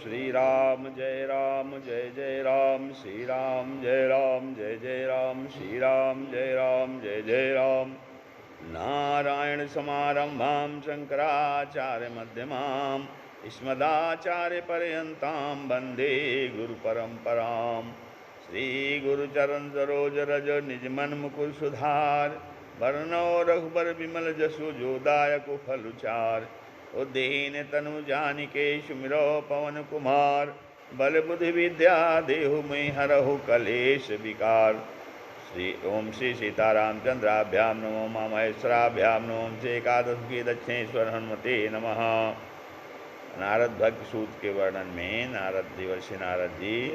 श्री राम जय राम श्री राम जय जय राम श्री राम जय जय राम। नारायण समारंभां शंकराचार्य मध्यमाम् अस्मदाचार्य पर्यन्तां वन्दे गुरु परंपरां। श्री गुरुचरण सरोज रज निज मन मुकुर सुधार वरनौ रघुबर विमल जसु जो दायक फलुचार। उद्दीन तनु जानिके सुमिरो पवन कुमार बल बुद्धि विद्या देहु में हरहु कलेश विकार। श्री ओम श्री सीतारामचंद्राभ्याम नमो मा महेश्वराभ्याम नमो श्री एकादश की दक्षिणेश्वर हनुमते नमः। नारद भक्त सूत के वर्णन में नारद देवर्षि नारद जी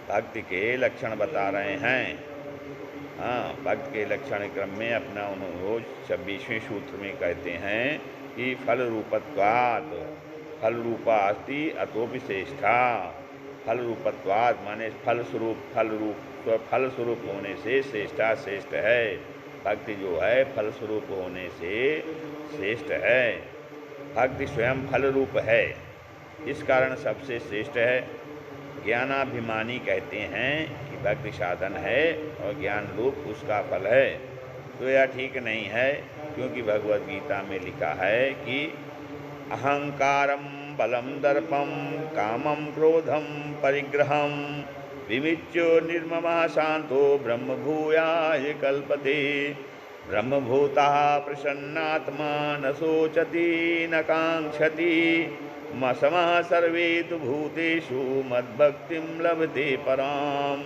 भक्ति के लक्षण बता रहे हैं। भक्त के लक्षण क्रम में अपना उन्होंने 26वें सूत्र में कहते हैं कि फल रूपत्वात् फल रूपा अस्ति अतोपि श्रेष्ठा। फल रूपत्वात् माने फल स्वरूप होने से श्रेष्ठा श्रेष्ठ है। भक्ति जो है फल स्वरूप होने से श्रेष्ठ है। भक्ति स्वयं फल रूप है, इस कारण सबसे श्रेष्ठ है। ज्ञानाभिमानी कहते हैं कि भक्ति साधन है और ज्ञान रूप उसका फल है, तो यह ठीक नहीं है, क्योंकि भगवद गीता में लिखा है कि अहंकारम बलम दर्पम कामम क्रोधम परिग्रहम विमिच्यो निर्ममः शांतो ब्रह्मभूयाय कल्पते। ब्रह्मभूता प्रसन्नात्मा न शोचति न कांक्षति समः सर्वेषु भूतेषु मद्भक्तिं लभते पराम।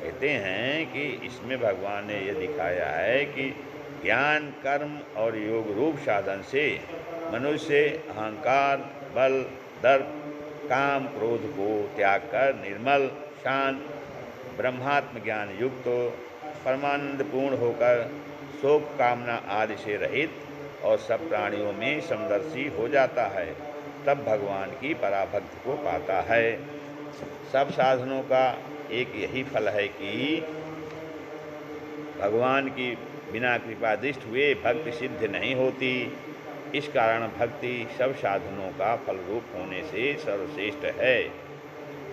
कहते हैं कि इसमें भगवान ने यह दिखाया है कि ज्ञान कर्म और योग रूप साधन से मनुष्य अहंकार बल दर्प काम क्रोध को त्याग कर निर्मल शांत ब्रह्मात्म ज्ञान युक्त परमानंद पूर्ण होकर शोक कामना आदि से रहित और सब प्राणियों में समदर्शी हो जाता है, तब भगवान की पराभक्ति को पाता है। सब साधनों का एक यही फल है कि भगवान की बिना कृपादृष्ट हुए भक्ति सिद्ध नहीं होती। इस कारण भक्ति सब साधनों का फल रूप होने से सर्वश्रेष्ठ है।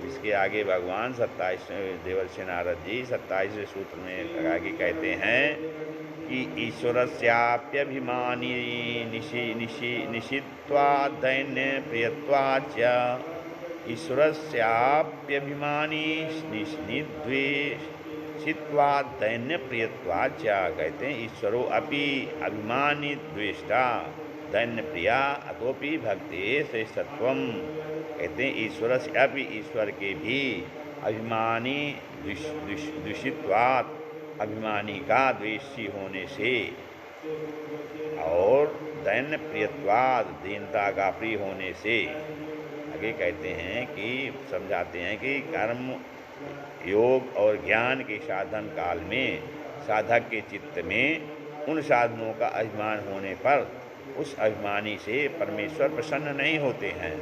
इसके आगे भगवान 27 देवर्षि नारद जी 27वें सूत्र में आगे कहते हैं कि ईश्वरस्याप्यभिमानी निषित्वात् दैन्य प्रियत्वाच्च। ईश्वरस्याप्यभिमानी निद्वेषित्वात् दैन्य प्रियत्वाच्च। कहते हैं ईश्वरो अपि अभिमानी द्वेष्टा दैन्य प्रिया अतोपि भक्ति श्रेष्ठत्वम। कहते हैं ईश्वरस्य अपि ईश्वर के भी अभिमानी द्वेषित्वात् अभिमानी का द्वेषी होने से और दैन्य प्रियत्वाद दीनता का प्रिय होने से। आगे कहते हैं कि समझाते हैं कि कर्म योग और ज्ञान के साधन काल में साधक के चित्त में उन साधनों का अभिमान होने पर उस अभिमानी से परमेश्वर प्रसन्न नहीं होते हैं।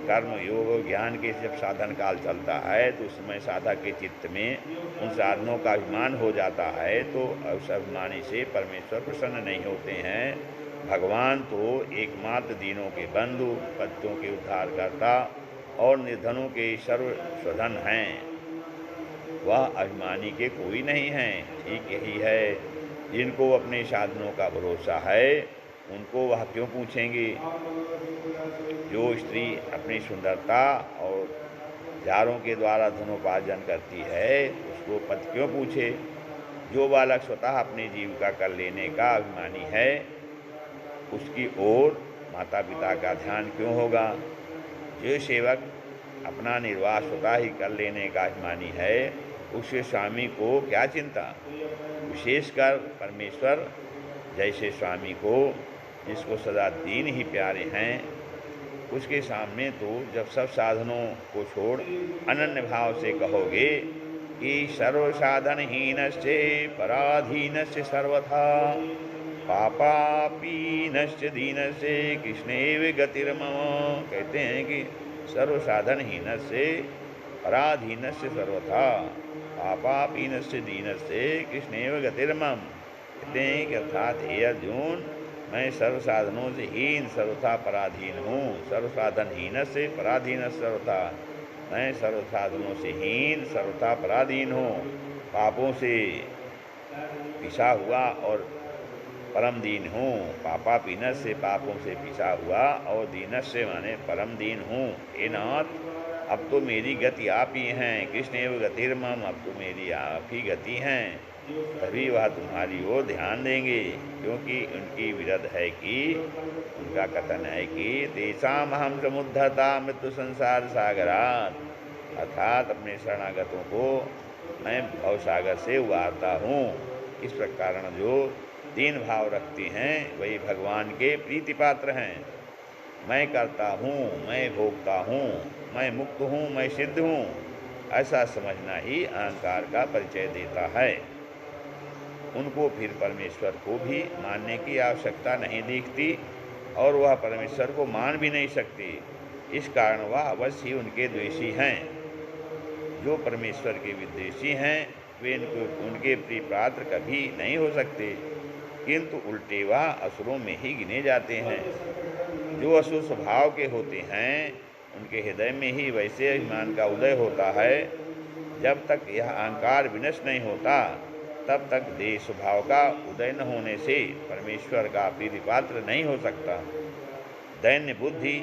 कर्म योग और ज्ञान के जब साधन काल चलता है तो उस समय साधक के चित्त में उन साधनों का अभिमान हो जाता है, तो उस अभिमानी से परमेश्वर प्रसन्न नहीं होते हैं। भगवान तो एकमात्र दीनों के बंधु पतियों के उद्धारकर्ता और निर्धनों के सर्वस्वधन हैं, वह अभिमानी के कोई नहीं हैं। ठीक यही है, जिनको अपने साधनों का भरोसा है उनको वह क्यों पूछेंगे। जो स्त्री अपनी सुंदरता और हजारों के द्वारा धनोपार्जन करती है उसको पति क्यों पूछे। जो बालक स्वतः अपनी जीविका कर लेने का अभिमानी है उसकी ओर माता पिता का ध्यान क्यों होगा। जो सेवक अपना निर्वाह स्वतः ही कर लेने का अभिमानी है उसके स्वामी को क्या चिंता। विशेषकर परमेश्वर जैसे स्वामी को जिसको सदा दीन ही प्यारे हैं उसके सामने तो जब सब साधनों को छोड़ अनन्य भाव से कहोगे कि सर्वसाधनहीनश्च पराधीनश्च सर्वथा पापापीनश्च दीनस्य कृष्णेव गतिर्मम। कहते हैं कि सर्वसाधनहीनस्य पराधीनस्य सर्वथा पापापीनस्य दीनस्य कृष्णेव गतिर्मम। कहते हैं कि अर्थात हे अर्जुन, मैं सर्व साधनों से हीन सर्वथा पराधीन हूँ। सर्व साधनहीन से पराधीन सर्वथा, मैं सर्व साधनों से हीन सर्वथा पराधीन हूँ। पापों से पिसा हुआ और परम दीन हूँ। पापा पीनस से पापों से पिसा हुआ और दीनस से माने परम दीन हूँ। हे नाथ, अब तो मेरी गति आप ही हैं। कृष्ण एवं गतिर्मम, अब तो मेरी आप ही गति हैं। तभी वह तुम्हारी ओर ध्यान देंगे, क्योंकि उनकी विरध है कि उनका कथन है कि तेषाम अहम समुद्धता मृत्यु संसार सागरात, अर्थात अपने शरणागतों को मैं भवसागर से उबारता हूँ। इस प्रकार जो दीन भाव रखते हैं वही भगवान के प्रीति पात्र हैं। मैं करता हूँ, मैं भोगता हूँ, मैं मुक्त हूँ, मैं सिद्ध हूँ, ऐसा समझना ही अहंकार का परिचय देता है। उनको फिर परमेश्वर को भी मानने की आवश्यकता नहीं दिखती और वह परमेश्वर को मान भी नहीं सकती। इस कारण वह अवश्य ही उनके द्वेषी हैं। जो परमेश्वर के विद्वेषी हैं वे उनके प्रिय पात्र कभी नहीं हो सकते, किंतु उल्टे वह असुरों में ही गिने जाते हैं। जो असुर स्वभाव के होते हैं उनके हृदय में ही वैसे अभिमान का उदय होता है। जब तक यह अहंकार विनष्ट नहीं होता तब तक देह स्वभाव का उदय न होने से परमेश्वर का प्रीति पात्र नहीं हो सकता। दैन्य बुद्धि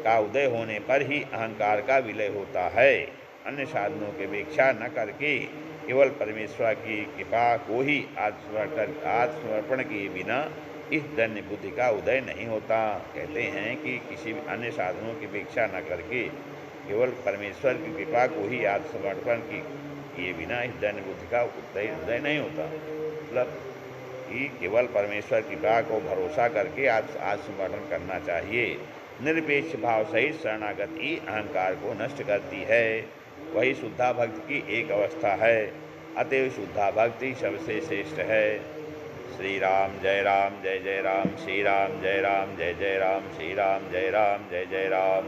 का उदय होने पर ही अहंकार का विलय होता है। अन्य साधनों की अपेक्षा न करके केवल परमेश्वर की कृपा को ही आत्मसमर्पण किए बिना इस दैन्य बुद्धि का उदय नहीं होता। कहते हैं कि किसी अन्य साधनों की अपेक्षा न करके केवल परमेश्वर की कृपा को ही आत्मसमर्पण किए बिना इस दैन्य बुद्धि का उदय नहीं होता। मतलब कि केवल परमेश्वर की कृपा को भरोसा करके आत्मसमर्पण करना चाहिए। निरपेक्ष भाव सहित शरणागति अहंकार को नष्ट करती है। वही शुद्धा भक्ति की एक अवस्था है। अतएव शुद्धा भक्ति सबसे श्रेष्ठ है। श्री राम जय राम, जय जय राम, श्री राम जय राम, जय जय राम, श्री राम जय राम, जय जय राम।